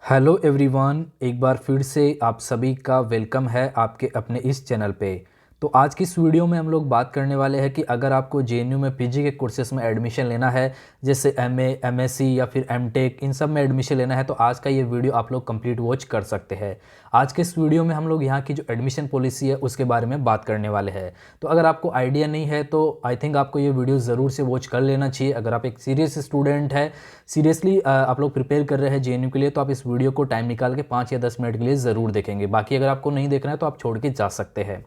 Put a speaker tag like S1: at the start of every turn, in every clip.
S1: Hello everyone, एक बार फिर से आप सभी का वेलकम है आपके अपने इस चैनल पे। तो आज की इस वीडियो में हम लोग बात करने वाले हैं कि अगर आपको जेएनयू में पीजी के कोर्सेज में एडमिशन लेना है, जैसे एमए, एमएससी या फिर एमटेक, इन सब में एडमिशन लेना है तो आज का ये वीडियो आप लोग कंप्लीट वॉच कर सकते हैं। आज के इस वीडियो में हम लोग यहाँ की जो एडमिशन पॉलिसी है उसके बारे में बात करने वाले हैं। तो अगर आपको आइडिया नहीं है तो आई थिंक आपको ये वीडियो ज़रूर से वॉच कर लेना चाहिए। अगर आप एक सीरियस स्टूडेंट है, सीरियसली आप लोग प्रिपेयर कर रहे हैं जेएनयू के लिए, तो आप इस वीडियो को टाइम निकाल के 5 या 10 मिनट के लिए ज़रूर देखेंगे। बाकी अगर आपको नहीं देखना है तो आप छोड़ के जा सकते हैं।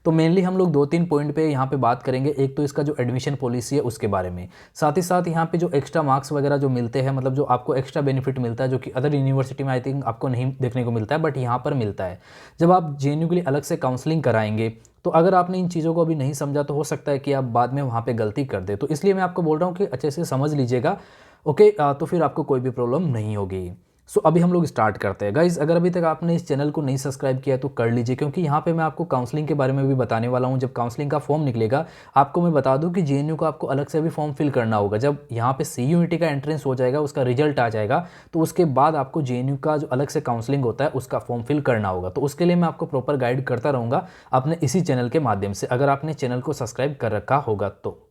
S1: तो मेनली हम लोग 2-3 पॉइंट पे यहाँ पे बात करेंगे। एक तो इसका जो एडमिशन पॉलिसी है उसके बारे में, साथ ही साथ यहाँ पे जो एक्स्ट्रा मार्क्स वगैरह जो मिलते हैं, मतलब जो आपको एक्स्ट्रा बेनिफिट मिलता है जो कि अदर यूनिवर्सिटी में आई थिंक आपको नहीं देखने को मिलता है, बट यहाँ पर मिलता है। जब आप जेएनयू के लिए अलग से काउंसलिंग कराएंगे तो अगर आपने इन चीज़ों को अभी नहीं समझा तो हो सकता है कि आप बाद में वहाँ पे गलती कर दे। तो इसलिए मैं आपको बोल रहा हूँ कि अच्छे से समझ लीजिएगा। ओके, तो फिर आपको कोई भी प्रॉब्लम नहीं होगी। सो अभी हम लोग स्टार्ट करते हैं। गाइज़, अगर अभी तक आपने इस चैनल को नहीं सब्सक्राइब किया तो कर लीजिए, क्योंकि यहाँ पे मैं आपको काउंसलिंग के बारे में भी बताने वाला हूँ। जब काउंसलिंग का फॉर्म निकलेगा, आपको मैं बता दूँ कि जेएनयू का आपको अलग से भी फॉर्म फिल करना होगा। जब यहाँ पे सीयूईटी का एंट्रेंस हो जाएगा, उसका रिजल्ट आ जाएगा, तो उसके बाद आपको जेएनयू का जो अलग से काउंसलिंग होता है उसका फॉर्म फिल करना होगा। तो उसके लिए मैं आपको प्रॉपर गाइड करता रहूँगा अपने इसी चैनल के माध्यम से, अगर आपने चैनल को सब्सक्राइब कर रखा होगा तो।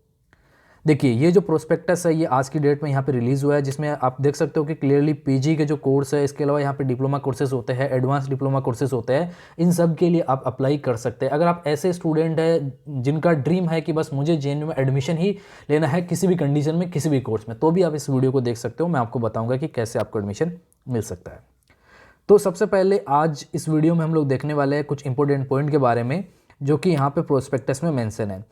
S1: देखिए, ये जो प्रोस्पेक्टस है ये आज की डेट में यहाँ पे रिलीज़ हुआ है, जिसमें आप देख सकते हो कि क्लियरली पीजी के जो कोर्स है, इसके अलावा यहाँ पे डिप्लोमा कोर्सेज होते हैं, एडवांस डिप्लोमा कोर्सेज होते हैं, इन सब के लिए आप अप्लाई कर सकते हैं। अगर आप ऐसे स्टूडेंट हैं जिनका ड्रीम है कि बस मुझे जेएनयू में एडमिशन ही लेना है किसी भी कंडीशन में, किसी भी कोर्स में, तो भी आप इस वीडियो को देख सकते हो। मैं आपको बताऊँगा कि कैसे आपको एडमिशन मिल सकता है। तो सबसे पहले आज इस वीडियो में हम लोग देखने वाले हैं कुछ इंपॉर्टेंट पॉइंट के बारे में जो कि यहाँ पे प्रोस्पेक्टस में मेंशन है।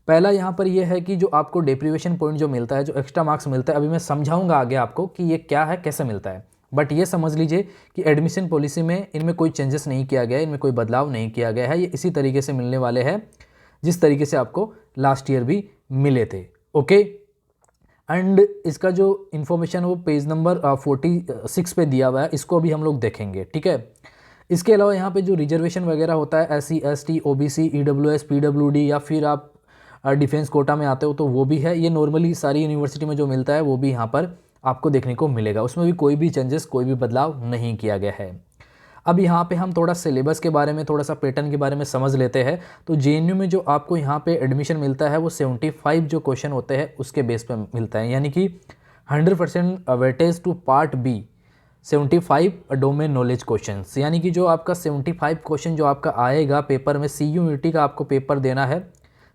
S1: पहला यहाँ पर यह है कि जो आपको डेप्रीवेशन पॉइंट जो मिलता है, जो एक्स्ट्रा मार्क्स मिलता है, अभी मैं समझाऊंगा आगे आपको कि ये क्या है, कैसे मिलता है। बट ये समझ लीजिए कि एडमिशन पॉलिसी में इनमें कोई चेंजेस नहीं किया गया है, इनमें कोई बदलाव नहीं किया गया है। ये इसी तरीके से मिलने वाले हैं जिस तरीके से आपको लास्ट ईयर भी मिले थे। ओके, एंड इसका जो इन्फॉर्मेशन वो पेज नंबर 46 पे दिया हुआ है, इसको भी हम लोग देखेंगे। ठीक है, इसके अलावा यहाँ पे जो रिजर्वेशन वगैरह होता है, SC ST OBC EWS PWD, या फिर आप डिफेंस कोटा में आते हो तो वो भी है। ये नॉर्मली सारी यूनिवर्सिटी में जो मिलता है वो भी यहाँ पर आपको देखने को मिलेगा। उसमें भी कोई भी चेंजेस, कोई भी बदलाव नहीं किया गया है। अब यहाँ पे हम थोड़ा सिलेबस के बारे में, थोड़ा सा पैटर्न के बारे में समझ लेते हैं। तो जेएनयू में जो आपको यहाँ पे एडमिशन मिलता है वो 75 जो क्वेश्चन होते हैं उसके बेस पे मिलता है, यानी कि 100% weightage to part B, 75 domain knowledge question, यानी कि जो आपका 75 क्वेश्चन जो आपका आएगा पेपर में, सीयूईटी का आपको पेपर देना है।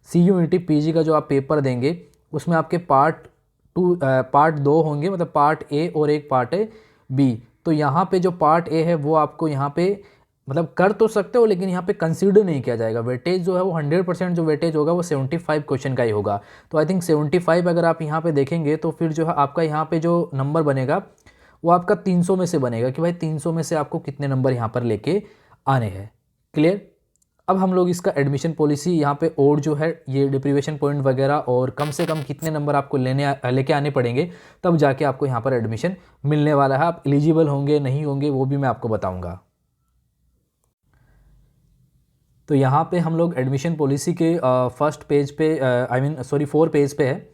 S1: सीयूईटी पीजी का जो आप पेपर देंगे उसमें आपके पार्ट 2 होंगे, मतलब पार्ट ए और एक पार्ट है बी। तो यहाँ पे जो पार्ट ए है वो आपको यहाँ पे मतलब कर तो सकते हो, लेकिन यहाँ पे कंसीडर नहीं किया जाएगा। वेटेज जो है वो 100% जो वेटेज होगा वो 75 क्वेश्चन का ही होगा। तो आई थिंक 75 अगर आप यहाँ पे देखेंगे तो फिर जो है आपका यहाँ पे जो नंबर बनेगा वो आपका 300 में से बनेगा कि भाई 300 में से आपको कितने नंबर यहाँ पर लेके आने हैं। क्लियर। अब हम लोग इसका एडमिशन पॉलिसी यहाँ पे और जो है ये डिप्रीवेशन पॉइंट वगैरह और कम से कम कितने नंबर आपको लेके आने पड़ेंगे, तब जाके आपको यहाँ पर एडमिशन मिलने वाला है। आप एलिजिबल होंगे नहीं होंगे वो भी मैं आपको बताऊंगा। तो यहाँ पे हम लोग एडमिशन पॉलिसी के फर्स्ट पेज पे, आई मीन सॉरी 4 पेज पे है,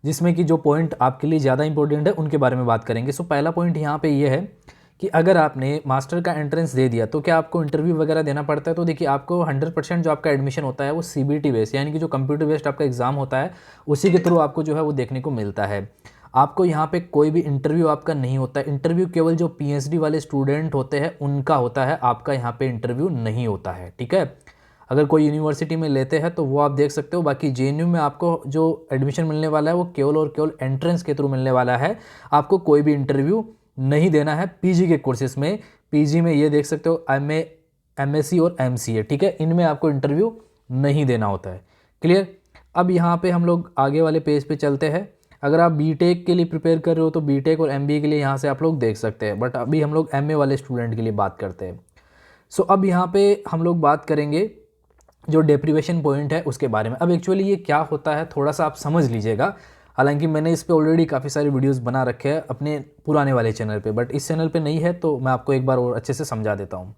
S1: जिसमें कि जो पॉइंट आपके लिए ज़्यादा इंपॉर्टेंट है उनके बारे में बात करेंगे। सो पहला पॉइंट यहाँ पे ये है कि अगर आपने मास्टर का एंट्रेंस दे दिया तो क्या आपको इंटरव्यू वगैरह देना पड़ता है। तो देखिए, आपको 100% जो आपका एडमिशन होता है वो CBT बेस्ड, यानी कि जो कंप्यूटर बेस्ड आपका एग्जाम होता है उसी के थ्रू आपको जो है वो देखने को मिलता है। आपको यहाँ पे कोई भी इंटरव्यू आपका नहीं होता है। इंटरव्यू केवल जो PhD वाले स्टूडेंट होते हैं उनका होता है, आपका यहाँ पे इंटरव्यू नहीं होता है। ठीक है, अगर कोई यूनिवर्सिटी में लेते हैं तो वो आप देख सकते हो। बाकी जेएनयू में आपको जो एडमिशन मिलने वाला है वो केवल और केवल एंट्रेंस के थ्रू मिलने वाला है। आपको कोई भी इंटरव्यू नहीं देना है। पीजी के कोर्सेज में, पीजी में ये देख सकते हो MA, MSc और MCA, ठीक है, इनमें आपको इंटरव्यू नहीं देना होता है। क्लियर। अब यहाँ पे हम लोग आगे वाले पेज पे चलते हैं। अगर आप बीटेक के लिए प्रिपेयर कर रहे हो तो बीटेक और MBA के लिए यहाँ से आप लोग देख सकते हैं, बट अभी हम लोग MA वाले स्टूडेंट के लिए बात करते हैं। सो अब यहाँ पे हम लोग बात करेंगे जो डेप्रीवेशन पॉइंट है उसके बारे में। अब एक्चुअली ये क्या होता है थोड़ा सा आप समझ लीजिएगा। हालांकि मैंने इस पे ऑलरेडी काफ़ी सारी वीडियोस बना रखे हैं अपने पुराने वाले चैनल पे, बट इस चैनल पे नहीं है तो मैं आपको एक बार और अच्छे से समझा देता हूँ।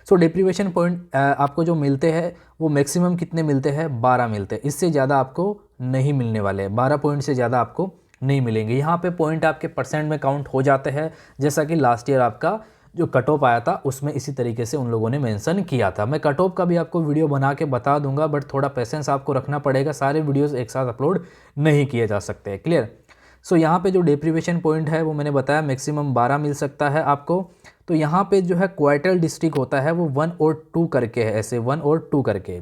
S1: सो डेप्रीवेशन पॉइंट आपको जो मिलते हैं वो मैक्सिमम कितने मिलते हैं, 12 मिलते हैं। इससे ज़्यादा आपको नहीं मिलने वाले हैं, 12 पॉइंट से ज़्यादा आपको नहीं मिलेंगे। यहाँ पे पॉइंट आपके परसेंट में काउंट हो जाते हैं, जैसा कि लास्ट ईयर आपका जो कट ऑफ आया था उसमें इसी तरीके से उन लोगों ने मेंशन किया था। मैं कट ऑफ का भी आपको वीडियो बना के बता दूंगा, बट थोड़ा पेशेंस आपको रखना पड़ेगा, सारे वीडियोस एक साथ अपलोड नहीं किए जा सकते। क्लियर। सो यहाँ पे जो डेप्रीवेशन पॉइंट है वो मैंने बताया मैक्सिमम 12 मिल सकता है आपको। तो यहाँ पे जो है क्वार्टल डिस्ट्रिक्ट होता है वो 1 और 2 करके है, ऐसे 1 और 2 करके।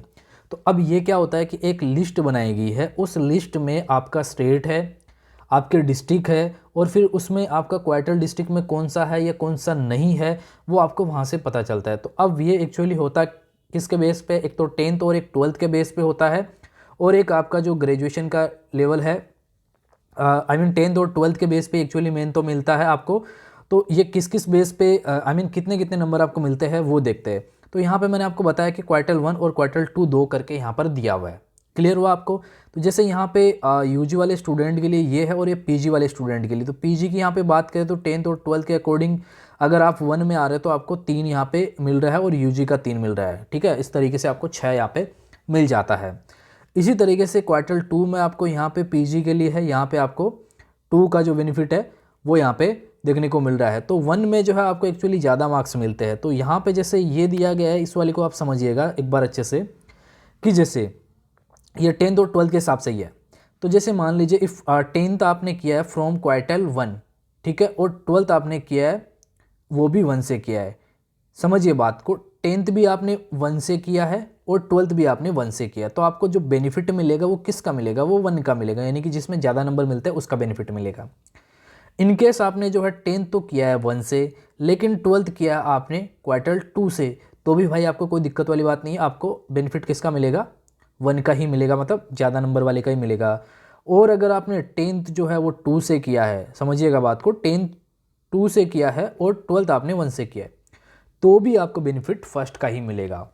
S1: तो अब ये क्या होता है कि एक लिस्ट बनाई गई है, उस लिस्ट में आपका स्टेट है, आपके डिस्ट्रिक्ट है, और फिर उसमें आपका क्वार्टल डिस्ट्रिक्ट में कौन सा है या कौन सा नहीं है वो आपको वहाँ से पता चलता है। तो अब ये एक्चुअली होता किसके बेस पे, एक तो 10th और एक 12th के बेस पे होता है, और एक आपका जो ग्रेजुएशन का लेवल है, आई मीन 10th और 12th के बेस पे एक्चुअली मेन तो मिलता है आपको। तो ये किस किस बेस पे आई मीन कितने कितने नंबर आपको मिलते हैं वो देखते हैं। तो यहाँ पे मैंने आपको बताया कि क्वार्टल 1 और क्वार्टल 2 दो करके यहाँ पर दिया हुआ है। क्लियर हुआ आपको। तो जैसे यहाँ पे यूजी वाले स्टूडेंट के लिए ये है और ये पीजी वाले स्टूडेंट के लिए। तो पीजी की यहाँ पे बात करें तो 10th और 12th के अकॉर्डिंग अगर आप 1 में आ रहे हो तो आपको 3 यहाँ पे मिल रहा है और यूजी का 3 मिल रहा है। ठीक है, इस तरीके से आपको 6 यहाँ पे मिल जाता है। इसी तरीके से क्वार्टल 2 में आपको यहाँ पे पीजी के लिए है, यहाँ पे आपको 2 का जो बेनिफिट है वो यहाँ पे देखने को मिल रहा है। तो 1 में जो है आपको एक्चुअली ज़्यादा मार्क्स मिलते हैं। तो यहाँ पे जैसे ये दिया गया है, इस वाले को आप समझिएगा एक बार अच्छे से, कि जैसे ये 10th और 12th के हिसाब से ही है। तो जैसे मान लीजिए इफ़ 10th आपने किया है फ्रॉम क्वार्टल 1, ठीक है, और 12th आपने किया है वो भी 1 से किया है। समझिए बात को, 10th भी आपने 1 से किया है और 12th भी आपने 1 से किया, तो आपको जो बेनिफिट मिलेगा वो किसका मिलेगा, वो 1 का मिलेगा, यानी कि जिसमें ज़्यादा नंबर मिलते हैं उसका बेनिफिट मिलेगा। इनकेस आपने जो है 10th तो किया है 1 से, लेकिन 12th किया आपने क्वार्टल 2 से, तो भी भाई आपको कोई दिक्कत वाली बात नहीं है, आपको बेनिफिट किसका मिलेगा, 1 का ही मिलेगा, मतलब ज़्यादा नंबर वाले का ही मिलेगा। और अगर आपने 10th जो है वो 2 से किया है, समझिएगा बात को, 10th 2 से किया है और 12th आपने 1 से किया है, तो भी आपको बेनिफिट फर्स्ट का ही मिलेगा।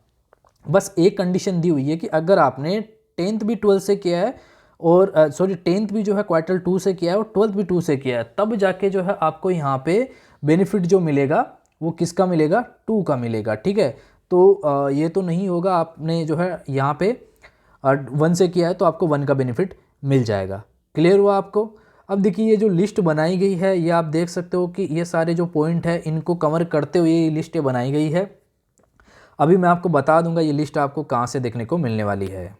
S1: बस एक कंडीशन दी हुई है कि अगर आपने 10th भी 12 से किया है और 10th भी जो है क्वार्टल 2 से किया है और 12th भी 2 से किया है, तब जाके जो है आपको यहाँ पे बेनिफिट जो मिलेगा वो किसका मिलेगा, 2 का मिलेगा। ठीक है, तो ये तो नहीं होगा आपने जो है यहाँ पे 1 से किया है तो आपको 1 का बेनिफिट मिल जाएगा। क्लियर हुआ आपको। अब देखिए ये जो लिस्ट बनाई गई है ये आप देख सकते हो कि ये सारे जो पॉइंट है इनको कवर करते हुए ये लिस्ट बनाई गई है। अभी मैं आपको बता दूंगा ये लिस्ट आपको कहाँ से देखने को मिलने वाली है।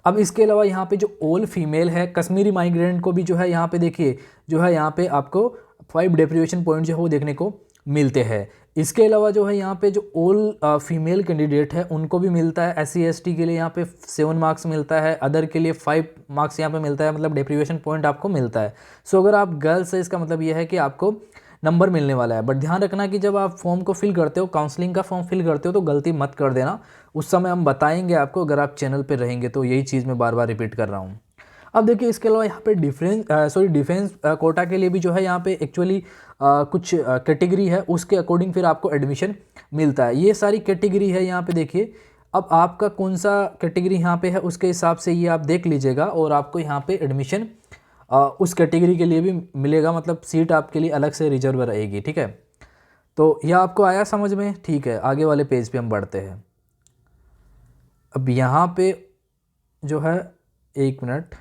S1: अब इसके अलावा यहाँ पे जो ऑल फीमेल है कश्मीरी माइग्रेंट को भी जो है यहाँ पे देखिए जो है यहाँ पे आपको 5 डेप्रीवेशन पॉइंट जो है वो देखने को मिलते हैं। इसके अलावा जो है यहाँ पे जो ऑल फीमेल कैंडिडेट है उनको भी मिलता है। SC ST के लिए यहाँ पे 7 मार्क्स मिलता है, अदर के लिए 5 मार्क्स यहाँ पे मिलता है, मतलब डेप्रीवेशन पॉइंट आपको मिलता है। सो अगर आप गर्ल्स है इसका मतलब ये है कि आपको नंबर मिलने वाला है। बट ध्यान रखना कि जब आप फॉर्म को फिल करते हो, काउंसलिंग का फॉर्म फिल करते हो, तो गलती मत कर देना, उस समय हम बताएंगे आपको, अगर आप चैनल पे रहेंगे तो यही चीज़ मैं बार बार रिपीट कर रहा हूँ। अब देखिए इसके अलावा यहाँ पे डिफेंस कोटा के लिए भी जो है यहाँ पे एक्चुअली कुछ कैटेगरी है, उसके अकॉर्डिंग फिर आपको एडमिशन मिलता है। ये सारी कैटेगरी है यहाँ पे देखिए। अब आपका कौन सा कैटेगरी यहाँ पे है उसके हिसाब से ये आप देख लीजिएगा और आपको यहाँ पे एडमिशन उस कैटेगरी के लिए भी मिलेगा, मतलब सीट आपके लिए अलग से रिजर्व रहेगी। ठीक है, तो यह आपको आया समझ में। ठीक है, आगे वाले पेज पे हम बढ़ते हैं। अब यहाँ पे जो है, एक मिनट,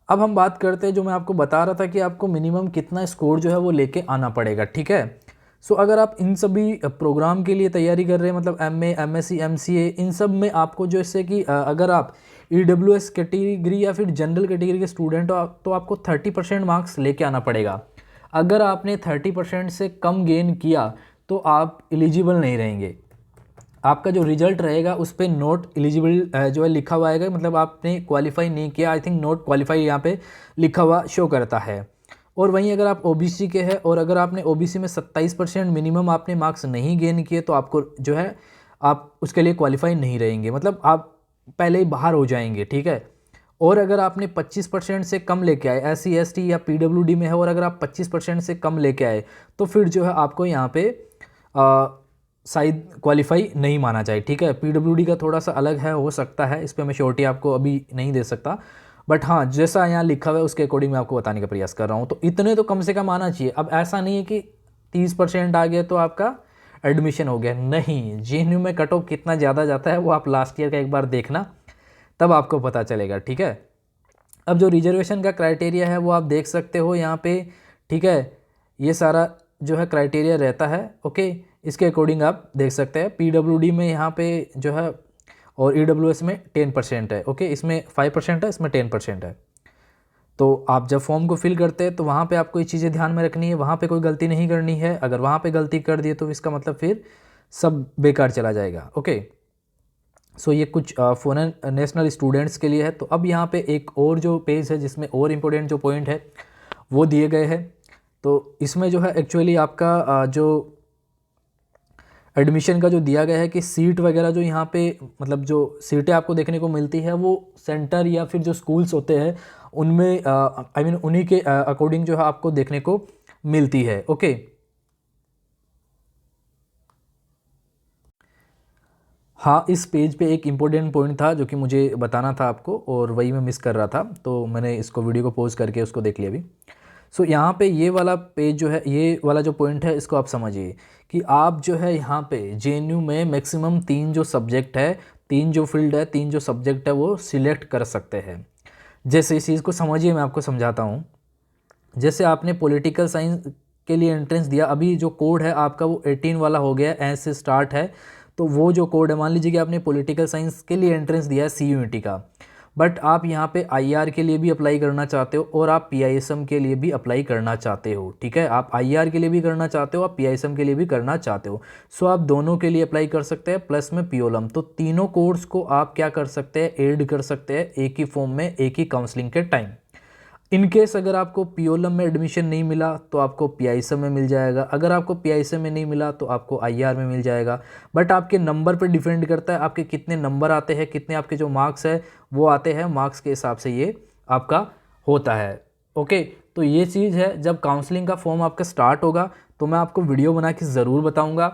S1: अब हम बात करते हैं जो मैं आपको बता रहा था कि आपको मिनिमम कितना स्कोर जो है वो लेके आना पड़ेगा। ठीक है, सो अगर आप इन सभी प्रोग्राम के लिए तैयारी कर रहे हैं, मतलब MA MSc MCA, इन सब में आपको जैसे कि अगर आप EWS कैटेगरी या फिर जनरल कैटेगरी के स्टूडेंट हो तो आपको 30% मार्क्स लेके आना पड़ेगा। अगर आपने 30% से कम गेन किया तो आप एलिजिबल नहीं रहेंगे। आपका जो रिजल्ट रहेगा उस पर नॉट एलिजिबल जो है लिखा हुआ आएगा, मतलब आपने क्वालिफाई नहीं किया, आई थिंक नॉट क्वालिफाई यहाँ पे लिखा हुआ शो करता है। और वहीं अगर आप OBC के हैं और अगर आपने OBC में 27% मिनिमम आपने मार्क्स नहीं गेन किए तो आपको जो है आप उसके लिए क्वालिफाई नहीं रहेंगे, मतलब आप पहले ही बाहर हो जाएंगे। ठीक है, और अगर आपने 25% से कम लेके आए, SC ST या PWD में है, और अगर आप 25% से कम लेके आए तो फिर जो है आपको यहाँ पे शायद क्वालिफाई नहीं माना जाए। ठीक है, PWD का थोड़ा सा अलग है, हो सकता है, इस पर मैं श्योरिटी आपको अभी नहीं दे सकता, बट हाँ जैसा यहाँ लिखा हुआ है उसके अकॉर्डिंग मैं आपको बताने का प्रयास कर रहा हूँ। तो इतने तो कम से कम आना चाहिए। अब ऐसा नहीं है कि 30% आ गया तो आपका एडमिशन हो गया, नहीं। JNU में कट ऑफ कितना ज़्यादा जाता है वो आप लास्ट ईयर का एक बार देखना, तब आपको पता चलेगा। ठीक है, अब जो रिजर्वेशन का क्राइटेरिया है वो आप देख सकते हो यहाँ पे। ठीक है, ये सारा जो है क्राइटेरिया रहता है। ओके, इसके अकॉर्डिंग आप देख सकते हैं। पीडब्ल्यूडी में यहाँ पे जो है और ईडब्ल्यूएस में 10% है। ओके, इसमें 5% है, इसमें 10% है। तो आप जब फॉर्म को फिल करते हैं तो वहाँ पे आपको ये चीज़ें ध्यान में रखनी है, वहाँ पे कोई गलती नहीं करनी है। अगर वहाँ पे गलती कर दिए तो इसका मतलब फिर सब बेकार चला जाएगा। ओके, सो ये कुछ फॉरेन नेशनल स्टूडेंट्स के लिए है। तो अब यहाँ पे एक और जो पेज है जिसमें और इम्पोर्टेंट जो पॉइंट है वो दिए गए हैं। तो इसमें जो है एक्चुअली आपका जो एडमिशन का जो दिया गया है कि सीट वगैरह जो यहाँ पे मतलब जो सीटें आपको देखने को मिलती है वो सेंटर या फिर जो स्कूल्स होते हैं उनमें आई मीन उन्हीं के अकॉर्डिंग जो है आपको देखने को मिलती है। ओके, हाँ, इस पेज पे एक इम्पोर्टेंट पॉइंट था जो कि मुझे बताना था आपको और वही मैं मिस कर रहा था, तो मैंने इसको वीडियो को पॉज करके उसको देख लिया अभी। सो यहाँ पे ये वाला पेज जो है, ये वाला जो पॉइंट है इसको आप समझिए कि आप जो है यहाँ पे जेएनयू में मैक्सिमम 3 जो सब्जेक्ट है, 3 जो फील्ड है, 3 जो सब्जेक्ट है वो सिलेक्ट कर सकते हैं। जैसे इस चीज़ को समझिए, मैं आपको समझाता हूँ। जैसे आपने पॉलिटिकल साइंस के लिए एंट्रेंस दिया, अभी जो कोड है आपका वो 18 वाला हो गया, एस से स्टार्ट है। तो वो जो कोड है, मान लीजिए कि आपने पॉलिटिकल साइंस के लिए एंट्रेंस दिया है सीयूईटी का, बट आप यहाँ पे आईआर के लिए भी अप्लाई करना चाहते हो और आप पीआईएसएम के लिए भी अप्लाई करना चाहते हो। ठीक है, आप आईआर के लिए भी करना चाहते हो, आप पीआईएसएम के लिए भी करना चाहते हो। सो आप दोनों के लिए अप्लाई कर सकते हैं, प्लस में पीओलम। तो तीनों कोर्स को आप क्या कर सकते हैं, ऐड कर सकते हैं एक ही फॉर्म में, एक ही काउंसलिंग के टाइम। इन केस अगर आपको पीओलम में एडमिशन नहीं मिला तो आपको पीआईएसएम में मिल जाएगा, अगर आपको पीआईएसएम में नहीं मिला तो आपको आईआर में मिल जाएगा। बट आपके नंबर पर डिपेंड करता है, आपके कितने नंबर आते हैं, कितने आपके जो मार्क्स है वो आते हैं, मार्क्स के हिसाब से ये आपका होता है। ओके, तो ये चीज़ है। जब काउंसलिंग का फॉर्म आपका स्टार्ट होगा तो मैं आपको वीडियो बना के ज़रूर बताऊँगा।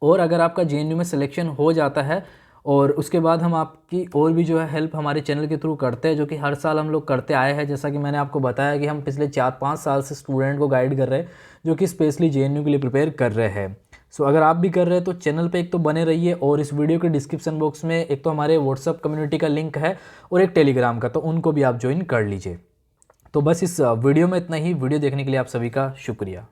S1: और अगर आपका जेएनयू में सिलेक्शन हो जाता है और उसके बाद हम आपकी और भी जो है हेल्प हमारे चैनल के थ्रू करते हैं, जो कि हर साल हम लोग करते आए हैं। जैसा कि मैंने आपको बताया कि हम पिछले 4-5 साल से स्टूडेंट को गाइड कर रहे हैं जो कि स्पेशली जेएनयू के लिए प्रिपेयर कर रहे हैं। सो अगर आप भी कर रहे हैं तो चैनल पे एक तो बने रहिए, और इस वीडियो के डिस्क्रिप्शन बॉक्स में एक तो हमारे व्हाट्सअप कम्युनिटी का लिंक है और एक टेलीग्राम का, तो उनको भी आप ज्वाइन कर लीजिए। तो बस इस वीडियो में इतना ही। वीडियो देखने के लिए आप सभी का शुक्रिया।